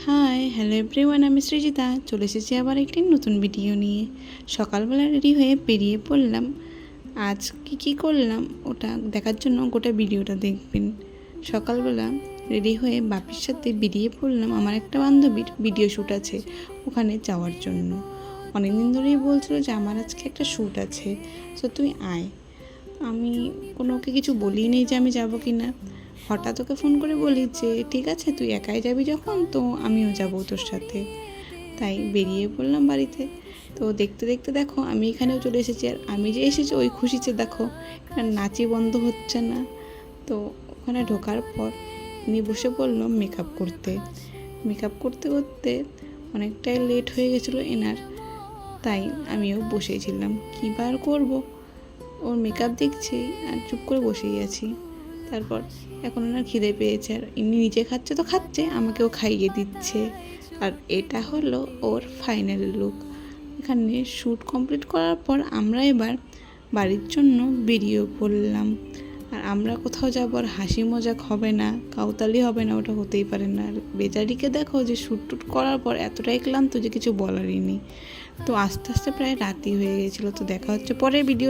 Hi hello everyone, আমি সৃজিতা চলে এসেছি আবার একটি নতুন ভিডিও নিয়ে। সকালবেলা রেডি হয়ে বেরিয়ে পড়লাম। আজ কী করলাম ওটা দেখার জন্য গোটা ভিডিওটা দেখবেন। সকালবেলা রেডি হয়ে বাপির সাথে বেরিয়ে পড়লাম। আমার একটা বান্ধবীর ভিডিও শ্যুট আছে, ওখানে যাওয়ার জন্য। অনেক দিন ধরেই বলছিল যে আমার আজকে একটা শ্যুট আছে, তো তুই আয়। আমি ওকে কিছু বলিই নেই যে আমি যাব কি না। হঠাৎ ওকে ফোন করে বলি যে ঠিক আছে তুই একাই যাবি যখন, তো আমিও যাব তোর সাথে। তাই বেরিয়ে পড়লাম বাড়িতে। তো দেখতে দেখতে দেখো আমি এখানেও চলে এসেছি। আর আমি যে এসেছি ওই খুশিতে দেখো নাচই বন্ধ হচ্ছে না। তো ওখানে ঢোকার পর উনি বসে পড়লো মেকআপ করতে করতে অনেকটাই লেট হয়ে গেছিলো এনার। তাই আমিও বসেছিলাম, কী বার করবো, ওর মেকআপ দেখছি আর চুপ করে বসেই আছি। তারপর এখন ওনার খিদে পেয়েছে, আর ইনি নিজে খাচ্ছে তো খাচ্ছে, আমাকেও খাইয়ে দিচ্ছে। আর এটা হলো ওর ফাইনাল লুক। এখানে শ্যুট কমপ্লিট করার পর আমরা এবার বাড়ির জন্য বেরিয়ে পড়লাম। আর আমরা কোথাও যাবো আর হাসি মজাক হবে না, কাউতালি হবে না, ওটা হতেই পারে না। আর বেচারিকে দেখো যে শ্যুট টুট করার পর এতটাই ক্লান্ত যে কিছু বলারই নেই। তো আস্তে আস্তে প্রায় রাতই হয়ে গেছিলো। তো দেখা হচ্ছে পরের ভিডিও।